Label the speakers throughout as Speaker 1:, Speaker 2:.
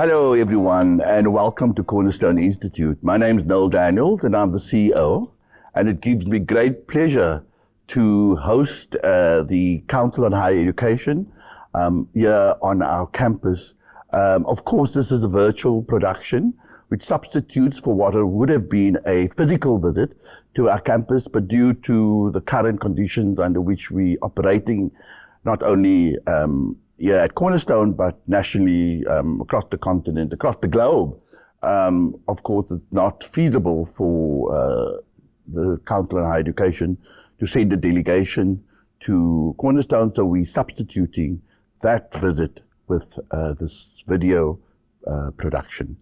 Speaker 1: Hello, everyone, and welcome to Cornerstone Institute. My name is Noel Daniels, and I'm the CEO, and it gives me great pleasure to host the Council on Higher Education here on our campus. Of course, this is a virtual production, which substitutes for what would have been a physical visit to our campus, but due to the current conditions under which we're operating, not only here at Cornerstone, but nationally, across the continent, across the globe. Of course, it's not feasible for the Council on Higher Education to send a delegation to Cornerstone, so we're substituting that visit with this video production.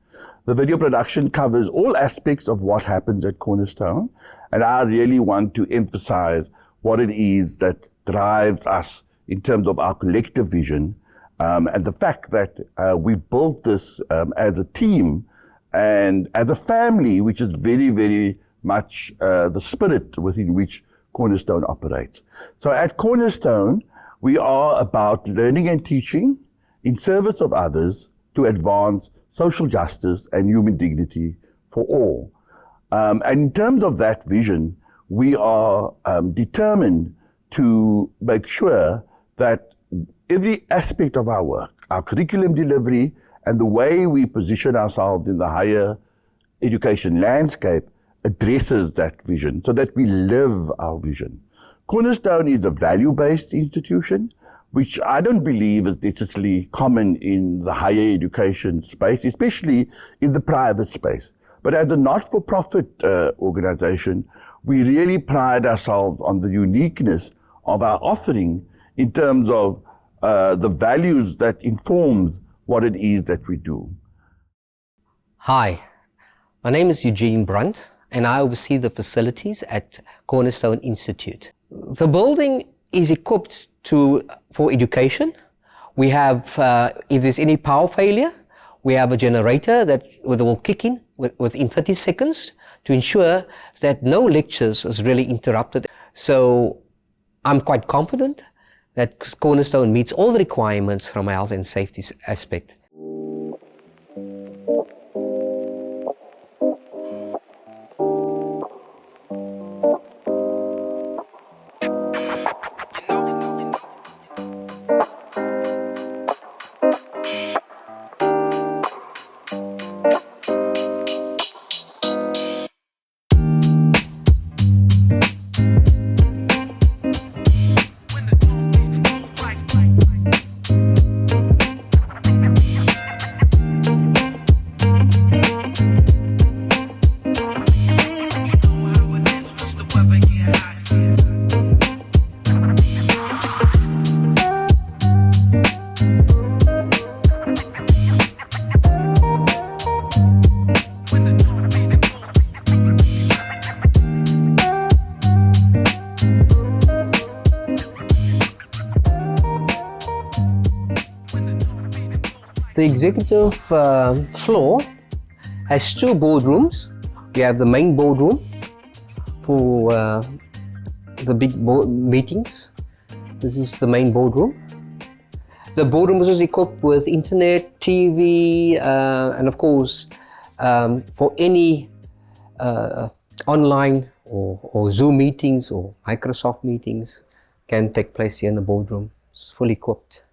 Speaker 1: The video production covers all aspects of what happens at Cornerstone, and I really want to emphasize what it is that drives us in terms of our collective vision, and the fact that we built this as a team and as a family, which is very, very much the spirit within which Cornerstone operates. So at Cornerstone, we are about learning and teaching in service of others to advance social justice and human dignity for all. And in terms of that vision, we are determined to make sure that every aspect of our work, our curriculum delivery, and the way we position ourselves in the higher education landscape addresses that vision so that we live our vision. Cornerstone is a value-based institution, which I don't believe is necessarily common in the higher education space, especially in the private space. But as a not-for-profit organization, we really pride ourselves on the uniqueness of our offering in terms of the values that informs what it is that we do.
Speaker 2: Hi, my name is Eugene Brunt, and I oversee the facilities at Cornerstone Institute. The building is equipped for education. We have, if there's any power failure, we have a generator that will kick in within 30 seconds to ensure that no lectures is really interrupted. So I'm quite confident that Cornerstone meets all the requirements from a health and safety aspect. The executive floor has two boardrooms. We have the main boardroom for the big meetings. This is the main boardroom. The boardroom is equipped with internet, TV, and of course, for any online or Zoom meetings or Microsoft meetings can take place here in the boardroom. It's fully equipped.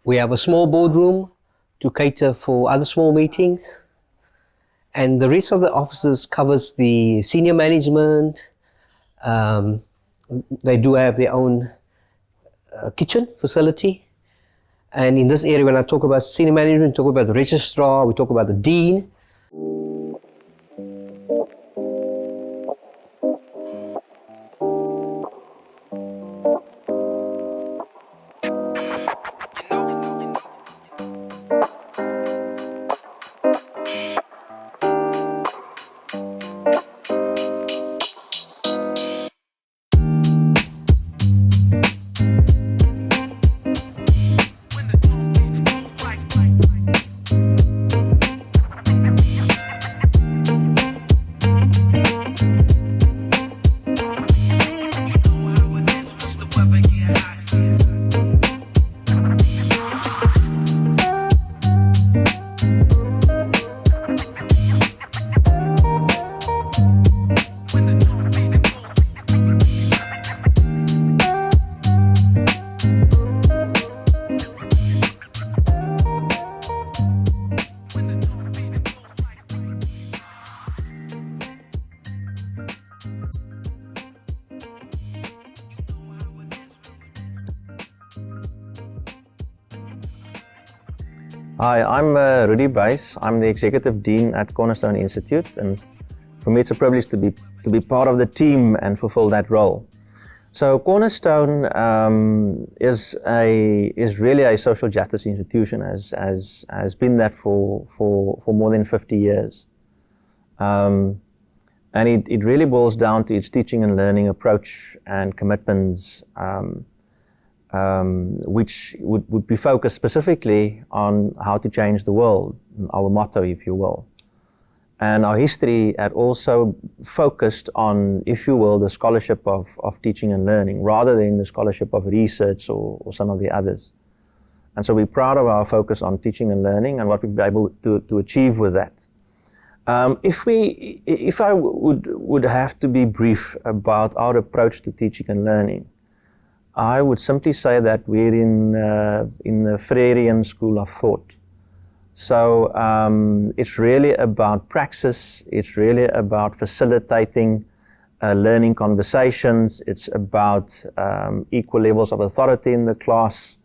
Speaker 2: We have a small boardroom to cater for other small meetings, and the rest of the offices covers the senior management. They do have their own kitchen facility, and in this area, when I talk about senior management, we talk about the registrar, we talk about the dean.
Speaker 3: Hi, I'm Rudy Buys. I'm the Executive Dean at Cornerstone Institute, and for me it's a privilege to be part of the team and fulfill that role. So Cornerstone is really a social justice institution, has been that for more than 50 years. And it really boils down to its teaching and learning approach and commitments, which would be focused specifically on how to change the world, our motto, if you will. And our history had also focused on, if you will, the scholarship of teaching and learning, rather than the scholarship of research or some of the others. And so we're proud of our focus on teaching and learning and what we've been able to achieve with that. If I would have to be brief about our approach to teaching and learning, I would simply say that we're in the Freudian school of thought. So it's really about praxis, it's really about facilitating learning conversations, it's about equal levels of authority in the class,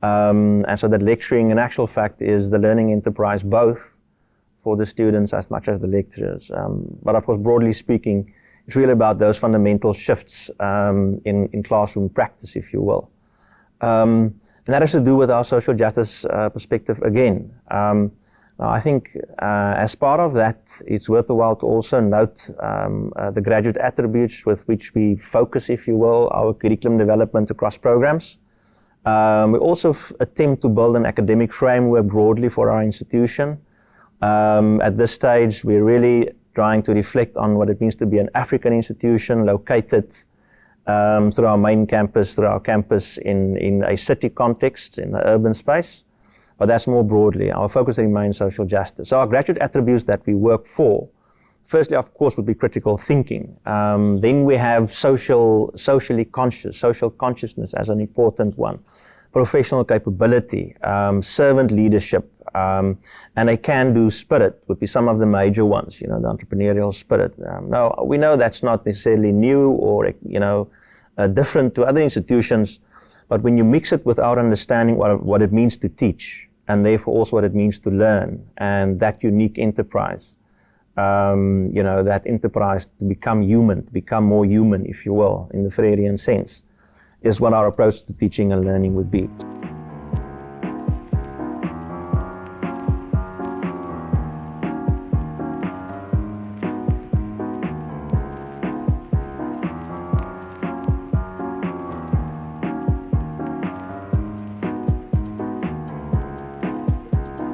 Speaker 3: and so that lecturing in actual fact is the learning enterprise both for the students as much as the lecturers. But of course, broadly speaking, it's really about those fundamental shifts in classroom practice, if you will. And that has to do with our social justice perspective again. Now I think as part of that, it's worthwhile to also note the graduate attributes with which we focus, if you will, our curriculum development across programs. We also attempt to build an academic framework broadly for our institution. At this stage, we're really trying to reflect on what it means to be an African institution located through our main campus, through our campus in a city context, in the urban space. But that's more broadly. Our focus remains social justice. So our graduate attributes that we work for, firstly, of course, would be critical thinking. Then we have socially conscious, social consciousness as an important one. Professional capability, servant leadership, and a can-do spirit would be some of the major ones, the entrepreneurial spirit. Now, we know that's not necessarily new or, different to other institutions, but when you mix it with our understanding what it means to teach, and therefore also what it means to learn, and that unique enterprise, that enterprise to become human, to become more human, if you will, in the Freudian sense, is what our approach to teaching and learning would be.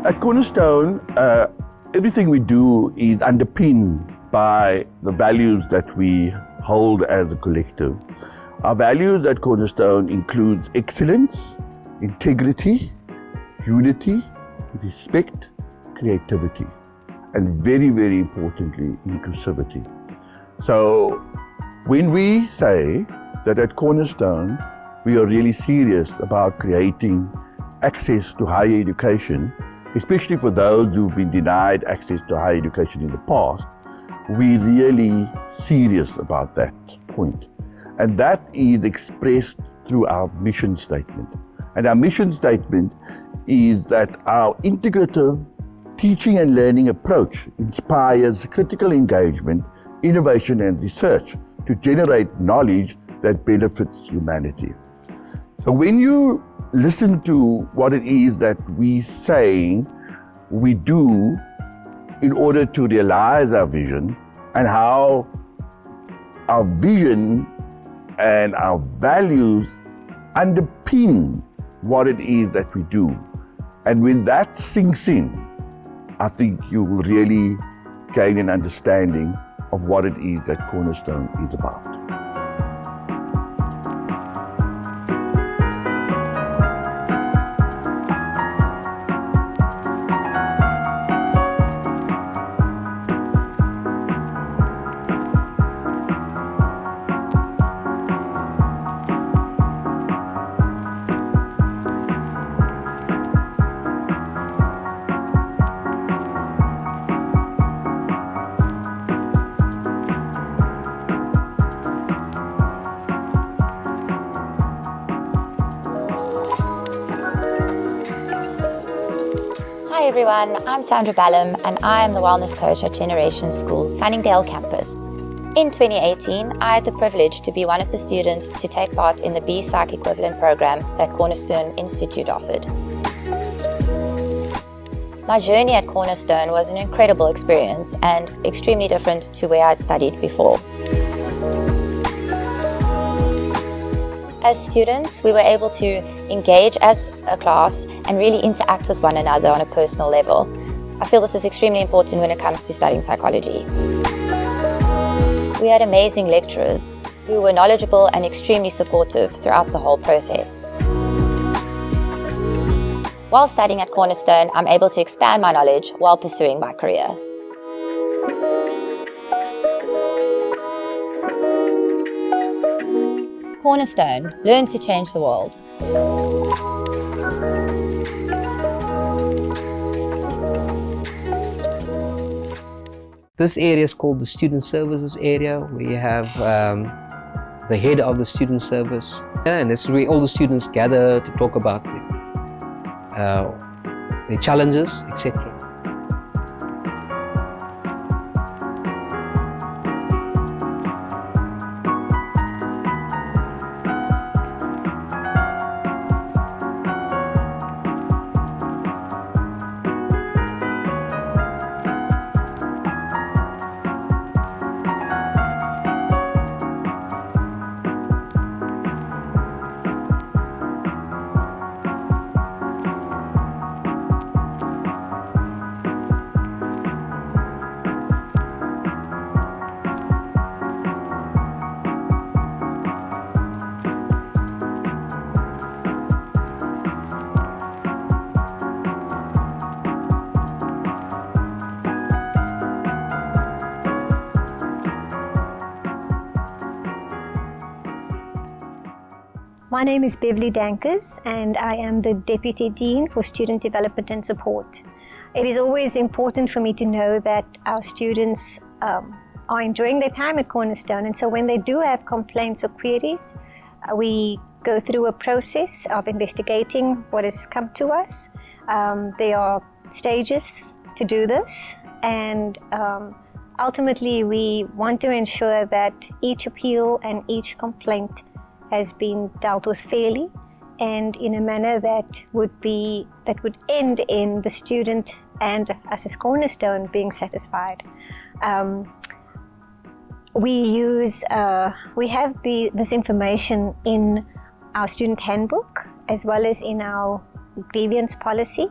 Speaker 1: At Cornerstone, everything we do is underpinned by the values that we hold as a collective. Our values at Cornerstone includes excellence, integrity, unity, respect, creativity, and very, very importantly, inclusivity. So when we say that at Cornerstone, we are really serious about creating access to higher education, especially for those who've been denied access to higher education in the past, we're really serious about that point. And that is expressed through our mission statement. And our mission statement is that our integrative teaching and learning approach inspires critical engagement, innovation, and research to generate knowledge that benefits humanity. So when you listen to what it is that we saying we do in order to realize our vision, and how our vision and our values underpin what it is that we do. And when that sinks in, I think you will really gain an understanding of what it is that Cornerstone is about.
Speaker 4: everyone, I'm Sandra Ballum and I am the Wellness Coach at Generation School's Sunningdale campus. In 2018, I had the privilege to be one of the students to take part in the B-Psych equivalent program that Cornerstone Institute offered. My journey at Cornerstone was an incredible experience and extremely different to where I'd studied before. As students, we were able to engage as a class and really interact with one another on a personal level. I feel this is extremely important when it comes to studying psychology. We had amazing lecturers who were knowledgeable and extremely supportive throughout the whole process. While studying at Cornerstone, I'm able to expand my knowledge while pursuing my career. Cornerstone, learn to change the world.
Speaker 2: This area is called the Student Services area, where you have the head of the student service. And it's where all the students gather to talk about their challenges, etc.
Speaker 5: My name is Beverly Dankers and I am the Deputy Dean for Student Development and Support. It is always important for me to know that our students are enjoying their time at Cornerstone, and so when they do have complaints or queries, we go through a process of investigating what has come to us. There are stages to do this, and ultimately we want to ensure that each appeal and each complaint has been dealt with fairly and in a manner that would end in the student and us as Cornerstone being satisfied. We have this information in our student handbook as well as in our grievance policy,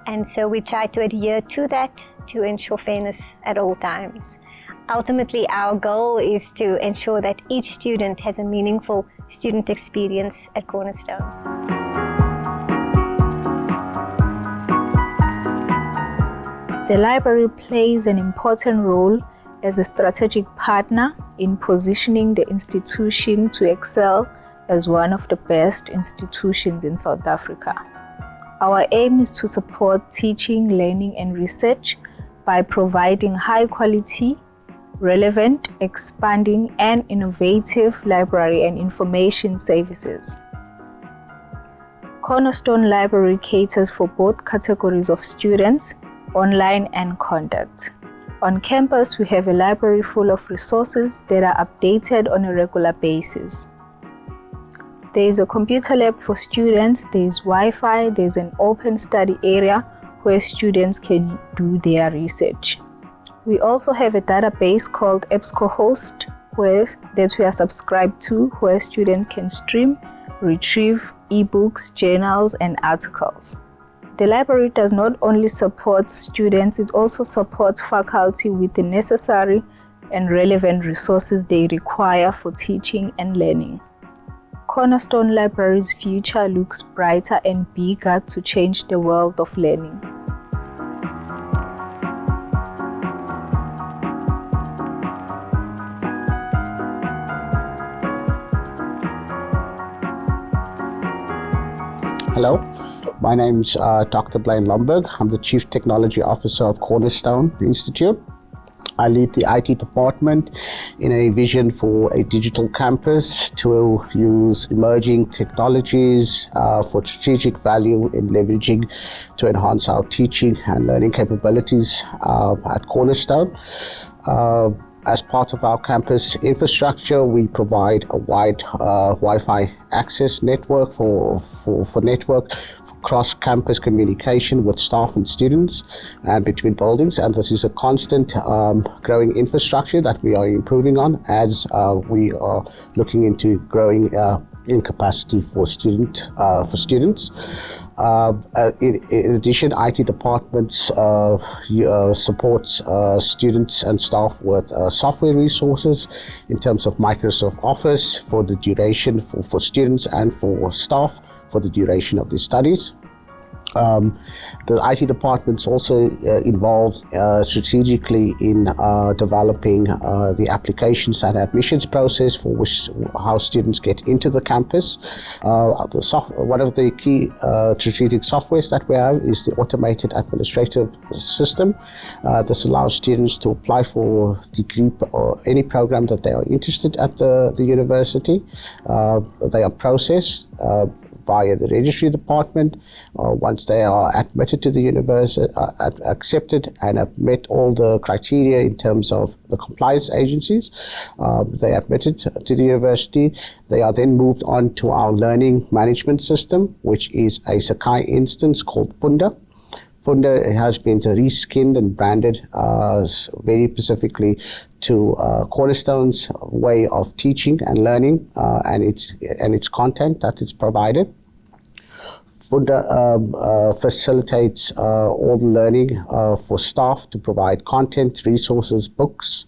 Speaker 5: and so we try to adhere to that to ensure fairness at all times. Ultimately, our goal is to ensure that each student has a meaningful student experience at Cornerstone.
Speaker 6: The library plays an important role as a strategic partner in positioning the institution to excel as one of the best institutions in South Africa. Our aim is to support teaching, learning, and research by providing high-quality, relevant, expanding, and innovative library and information services. Cornerstone Library caters for both categories of students, online and contact. On campus, we have a library full of resources that are updated on a regular basis. There is a computer lab for students, there is Wi-Fi, there is an open study area where students can do their research. We also have a database called EBSCOhost that we are subscribed to, where students can stream, retrieve ebooks, journals, and articles. The library does not only support students, it also supports faculty with the necessary and relevant resources they require for teaching and learning. Cornerstone Library's future looks brighter and bigger to change the world of learning.
Speaker 7: Hello, my name's Dr. Blaine Lomberg. I'm the Chief Technology Officer of Cornerstone Institute. I lead the IT department in a vision for a digital campus to use emerging technologies for strategic value in leveraging to enhance our teaching and learning capabilities at Cornerstone. As part of our campus infrastructure, we provide a wide Wi-Fi access network for cross-campus communication with staff and students and between buildings. And this is a constant growing infrastructure that we are improving on as we are looking into growing in capacity for students. In addition, IT departments supports students and staff with software resources in terms of Microsoft Office for the duration for students and for staff for the duration of their studies. The IT department's also involved strategically in developing the applications and admissions process for how students get into the campus. One of the key strategic softwares that we have is the automated administrative system. This allows students to apply for degree or any program that they are interested at the university. They are processed via the registry department. Once they are admitted to the university, accepted and have met all the criteria in terms of the compliance agencies, they are admitted to the university. They are then moved on to our learning management system, which is a Sakai instance called Funda. Funda has been reskinned and branded very specifically to Cornerstone's way of teaching and learning and its content that is provided. Funda facilitates all the learning for staff to provide content, resources, books,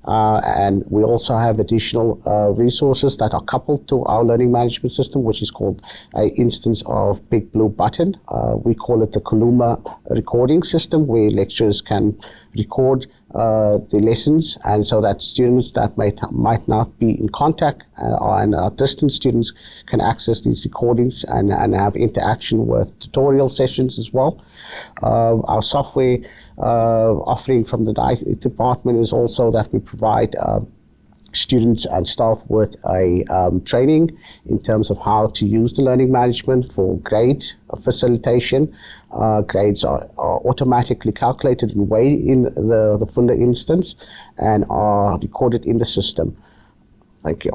Speaker 7: and we also have additional resources that are coupled to our learning management system, which is called an instance of Big Blue Button. We call it the Kaluma recording system, where lecturers can record the lessons, and so that students that might not be in contact and our distant students can access these recordings and have interaction with tutorial sessions as well. Our software offering from the IT department is also that we provide students and staff with a training in terms of how to use the learning management for grade facilitation. Grades are automatically calculated and weighed in the Funda instance and are recorded in the system. Thank you.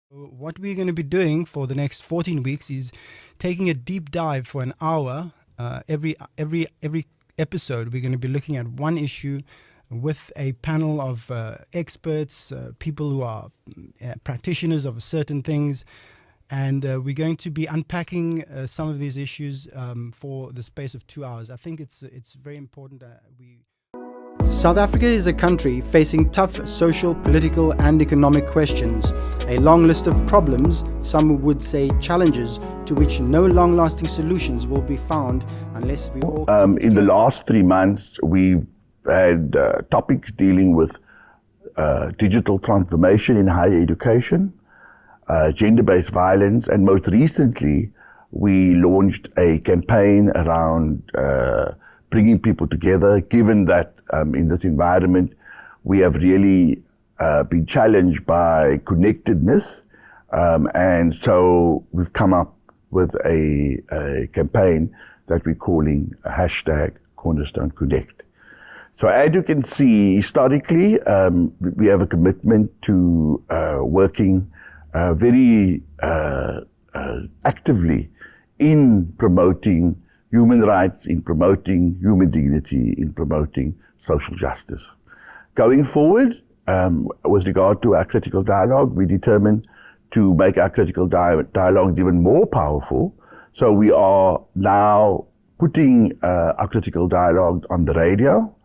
Speaker 8: What we're going to be doing for the next 14 weeks is taking a deep dive for an hour. Every episode, we're going to be looking at one issue with a panel of experts, people who are practitioners of certain things, and we're going to be unpacking some of these issues for the space of 2 hours. I think it's very important that we... South Africa is a country facing tough social, political and economic questions, a long list of problems, some would say challenges, to which no long-lasting solutions will be found unless we all...
Speaker 1: In the last 3 months, we've had topics dealing with digital transformation in higher education, gender-based violence, and most recently, we launched a campaign around bringing people together, given that in this environment, we have really been challenged by connectedness. And so we've come up with a campaign that we're calling #Cornerstone Connect. So as you can see, historically, we have a commitment to working very actively in promoting human rights, in promoting human dignity, in promoting social justice. Going forward, with regard to our critical dialogue, we determined to make our critical dialogue even more powerful. So we are now putting our critical dialogue on the radio.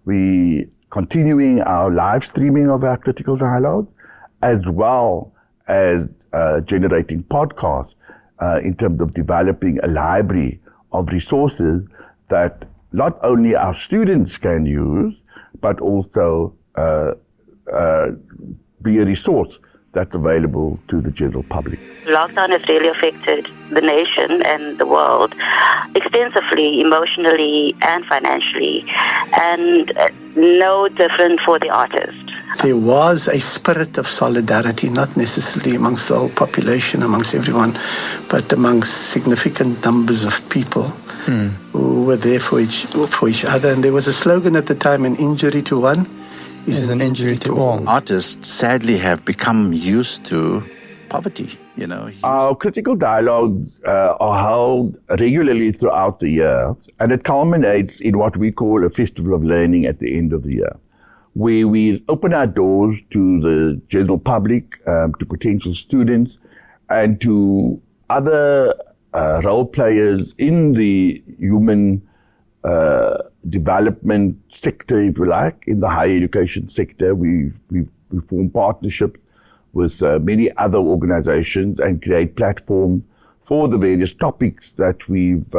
Speaker 1: We continuing our live streaming of our critical dialogue, as well as generating podcasts in terms of developing a library of resources that not only our students can use, but also be a resource that's available to the general public.
Speaker 9: Lockdown has really affected the nation and the world extensively, emotionally and financially, and no different for the artist.
Speaker 10: There was a spirit of solidarity, not necessarily amongst the whole population, amongst everyone, but amongst significant numbers of people who were there for each other. And there was a slogan at the time, an injury to one is an injury to all.
Speaker 11: Artists sadly have become used to poverty, you know.
Speaker 1: Our critical dialogues are held regularly throughout the year, and it culminates in what we call a festival of learning at the end of the year, where we open our doors to the general public, to potential students, and to other role players in the human development sector, if you like, in the higher education sector. We form partnerships with many other organizations and create platforms for the various topics that we've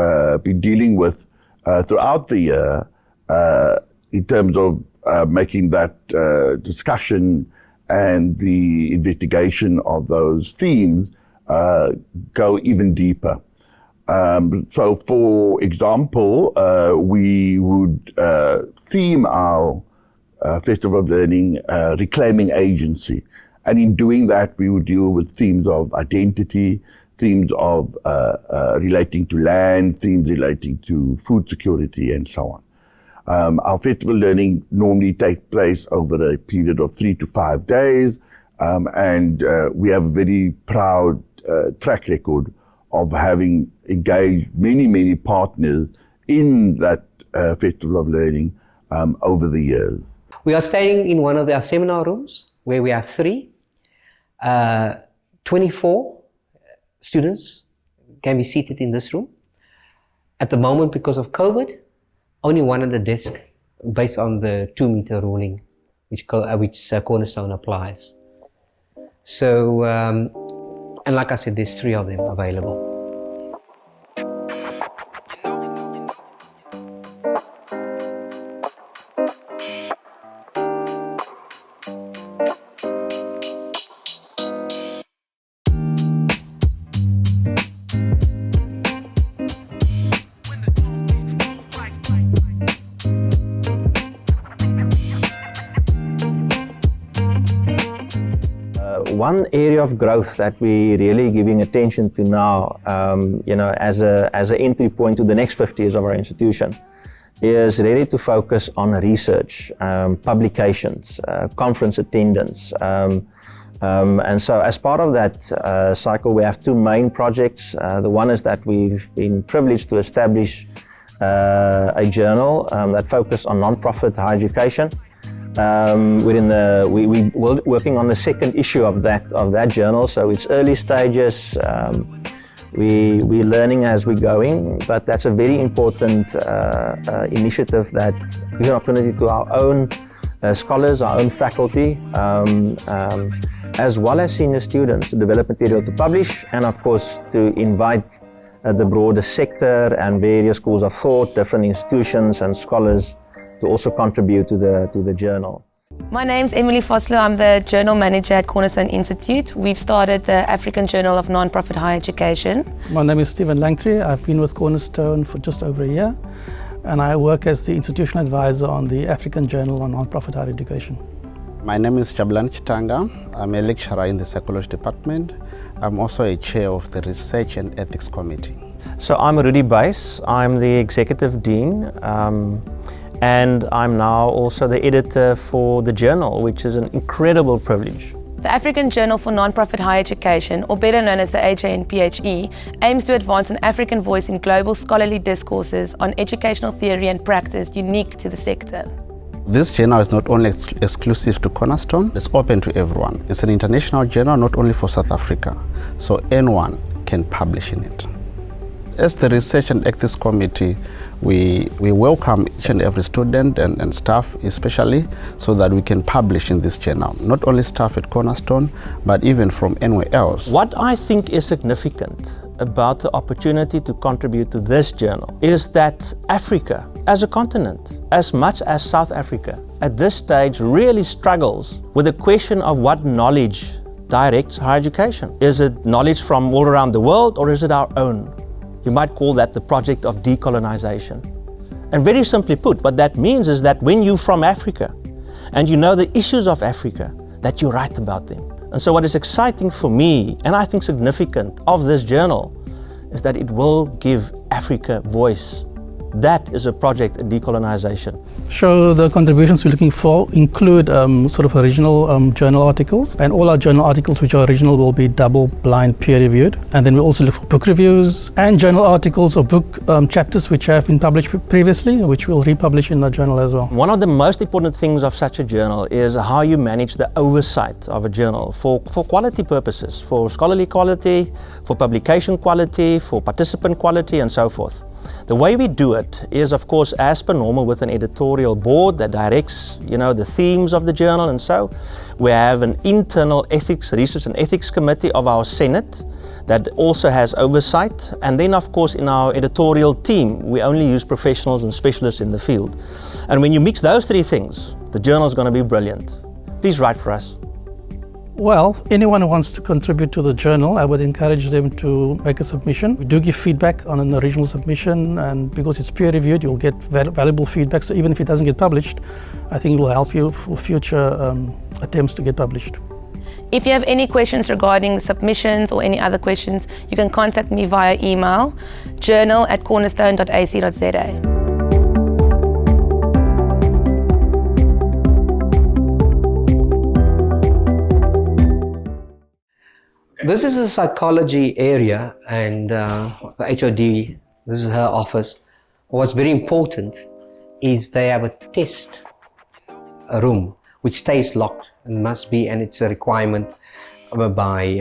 Speaker 1: been dealing with throughout the year in terms of making that discussion and the investigation of those themes go even deeper. So, for example, we would theme our Festival of Learning Reclaiming Agency. And in doing that, we would deal with themes of identity, themes of relating to land, themes relating to food security, and so on. Our Festival Learning normally takes place over a period of 3 to 5 days, and we have a very proud track record of having engaged many partners in that Festival of Learning over the years.
Speaker 2: We are staying in one of our seminar rooms where we have 24 students can be seated in this room. At the moment, because of COVID, only one at the desk based on the 2-meter ruling, which Cornerstone applies. So, and like I said, there's 3 of them available.
Speaker 3: One area of growth that we're really giving attention to now, as an entry point to the next 50 years of our institution, is really to focus on research, publications, conference attendance. And so as part of that cycle, we have 2 main projects. The one is that we've been privileged to establish a journal that focuses on non-profit higher education. We're working on the 2nd issue of that journal, so it's early stages. We're learning as we're going, but that's a very important initiative that gives an opportunity to our own scholars, our own faculty, as well as senior students to develop material to publish, and of course to invite the broader sector and various schools of thought, different institutions and scholars to also contribute to the journal.
Speaker 12: My name's Emily Fosler. I'm the Journal Manager at Cornerstone Institute. We've started the African Journal of Non-Profit Higher Education.
Speaker 13: My name is Stephen Langtree. I've been with Cornerstone for just over a year, and I work as the Institutional Advisor on the African Journal on Non-Profit Higher Education.
Speaker 7: My name is Jablan Chitanga. I'm a lecturer in the Psychology Department. I'm also a chair of the Research and Ethics Committee.
Speaker 3: So I'm Rudy Buys. I'm the Executive Dean. And I'm now also the editor for the journal, which is an incredible privilege.
Speaker 12: The African Journal for Non-Profit Higher Education, or better known as the AJNPHE, aims to advance an African voice in global scholarly discourses on educational theory and practice unique to the sector.
Speaker 7: This journal is not only exclusive to Cornerstone, it's open to everyone. It's an international journal, not only for South Africa, so anyone can publish in it. As the Research and Ethics Committee, we welcome each and every student and staff especially, so that we can publish in this journal. Not only staff at Cornerstone, but even from anywhere else.
Speaker 3: What I think is significant about the opportunity to contribute to this journal is that Africa, as a continent, as much as South Africa, at this stage really struggles with the question of what knowledge directs higher education? Is it knowledge from all around the world, or is it our own? You might call that the project of decolonization. And very simply put, what that means is that when you're from Africa and you know the issues of Africa, that you write about them. And so what is exciting for me, and I think significant of this journal, is that it will give Africa voice. That is a project of decolonization.
Speaker 13: So the contributions we're looking for include sort of original journal articles, and all our journal articles which are original will be double-blind peer-reviewed. And then we also look for book reviews and journal articles or book chapters which have been published previously, which we'll republish in the journal as well.
Speaker 3: One of the most important things of such a journal is how you manage the oversight of a journal for quality purposes, for scholarly quality, for publication quality, for participant quality, and so forth. The way we do it is, of course, as per normal, with an editorial board that directs, the themes of the journal. And so we have an internal ethics, research and ethics committee of our Senate that also has oversight. And then, of course, in our editorial team, we only use professionals and specialists in the field. And when you mix those three things, the journal is going to be brilliant. Please write for us.
Speaker 13: Well, anyone who wants to contribute to the journal, I would encourage them to make a submission. We do give feedback on an original submission, and because it's peer-reviewed, you'll get valuable feedback. So even if it doesn't get published, I think it will help you for future attempts to get published.
Speaker 12: If you have any questions regarding submissions or any other questions, you can contact me via email, journal@cornerstone.ac.za.
Speaker 2: This is a psychology area, and the HOD, this is her office. What's very important is they have a test room which stays locked and must be, and it's a requirement by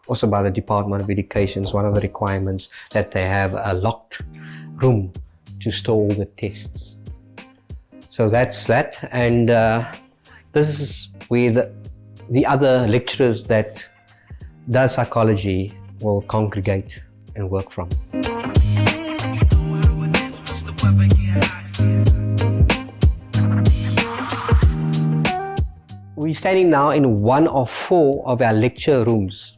Speaker 2: also by the Department of Education. One of the requirements that they have a locked room to store all the tests. So that's that, and this is where the other lecturers that does psychology will congregate and work from. We're standing now in one of 4 of our lecture rooms.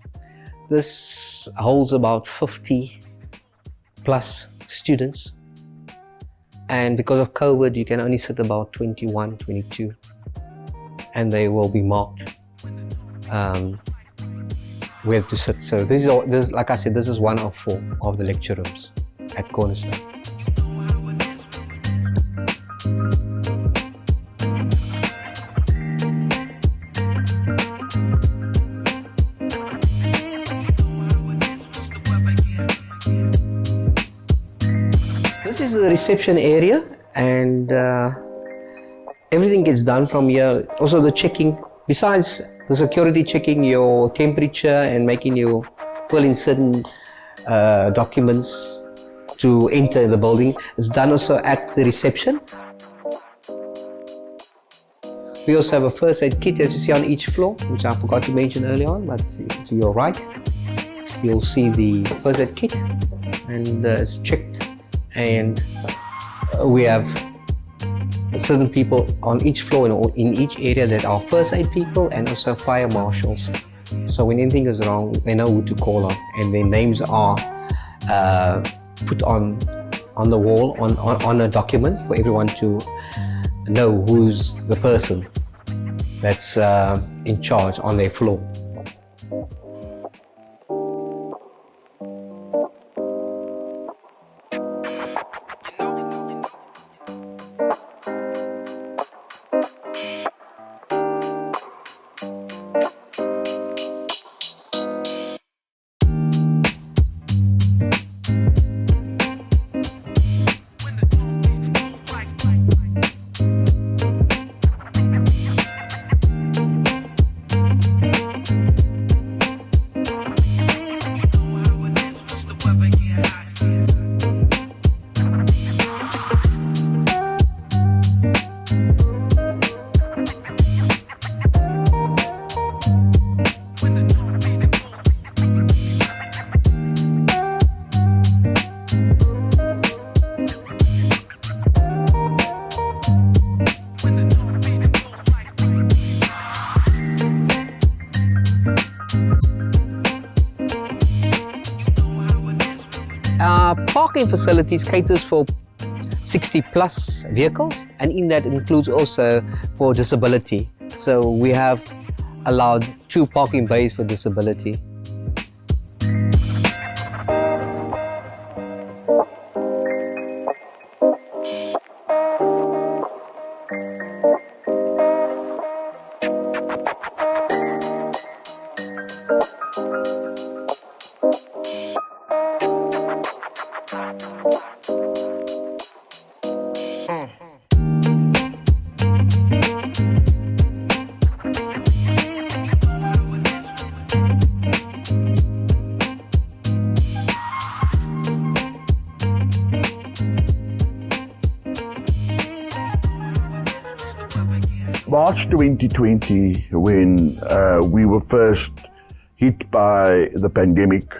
Speaker 2: This holds about 50 plus students, and because of COVID you can only sit about 21, 22, and they will be marked where to sit. So this is, like I said, this is one of 4 of the lecture rooms at Cornerstone. This is the reception area, and everything gets done from here. Also the checking, besides the security, checking your temperature and making you fill in certain documents to enter the building, is done also at the reception. We also have a first aid kit, as you see on each floor, which I forgot to mention earlier on, but to your right you'll see the first aid kit, and it's checked, and we have certain people on each floor in each area that are first aid people and also fire marshals. So when anything is wrong, they know who to call on, and their names are put on the wall on a document for everyone to know who's the person that's in charge on their floor. building facilities caters for 60 plus vehicles, and in that includes also for disability. So we have allowed 2 parking bays for disability.
Speaker 1: March 2020, when we were first hit by the pandemic,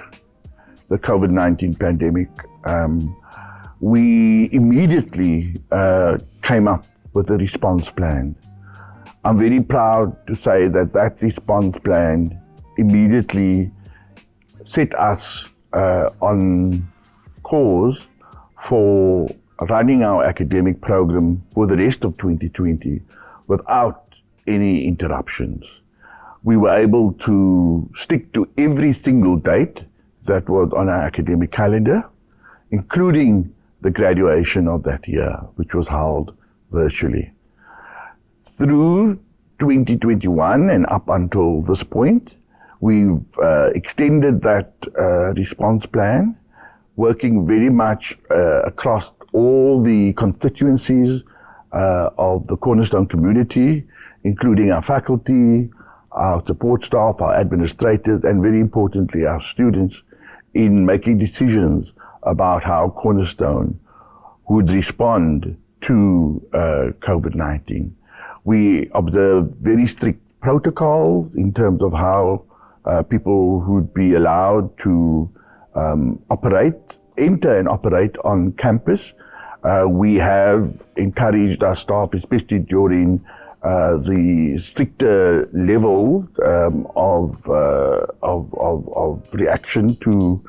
Speaker 1: the COVID-19 pandemic, we immediately came up with a response plan. I'm very proud to say that that response plan immediately set us on course for running our academic program for the rest of 2020 without any interruptions. We were able to stick to every single date that was on our academic calendar, including the graduation of that year, which was held virtually. Through 2021 and up until this point, we've extended that response plan, working very much across all the constituencies of the Cornerstone community, including our faculty, our support staff, our administrators, and very importantly, our students, in making decisions about how Cornerstone would respond to COVID-19. We observe very strict protocols in terms of how people would be allowed to enter and operate on campus. We have encouraged our staff, especially during the stricter levels of reaction to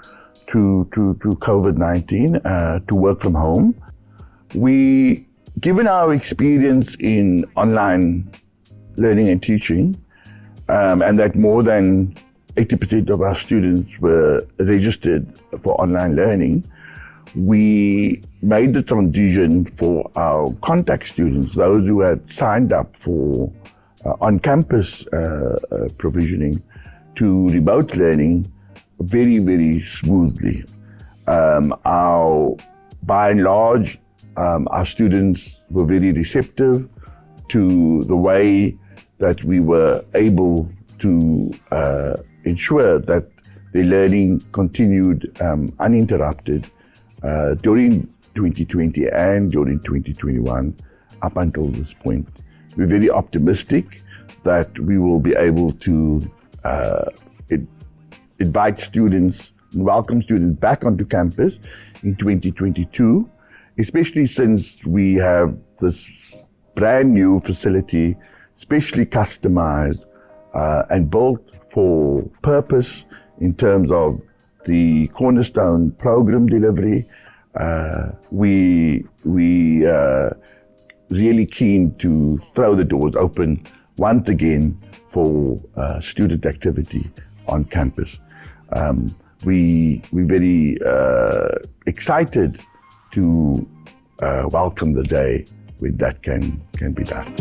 Speaker 1: COVID-19, to work from home. Given our experience in online learning and teaching, and that more than 80% of our students were registered for online learning, we made the transition for our contact students, those who had signed up for on-campus provisioning, to remote learning very, very smoothly. By and large, our students were very receptive to the way that we were able to ensure that their learning continued uninterrupted during 2020 and during 2021 up until this point. We're very optimistic that we will be able to invite students and welcome students back onto campus in 2022, especially since we have this brand new facility, specially customized and built for purpose in terms of the Cornerstone program delivery. We really keen to throw the doors open once again for student activity on campus. We're very excited to welcome the day when that can be done.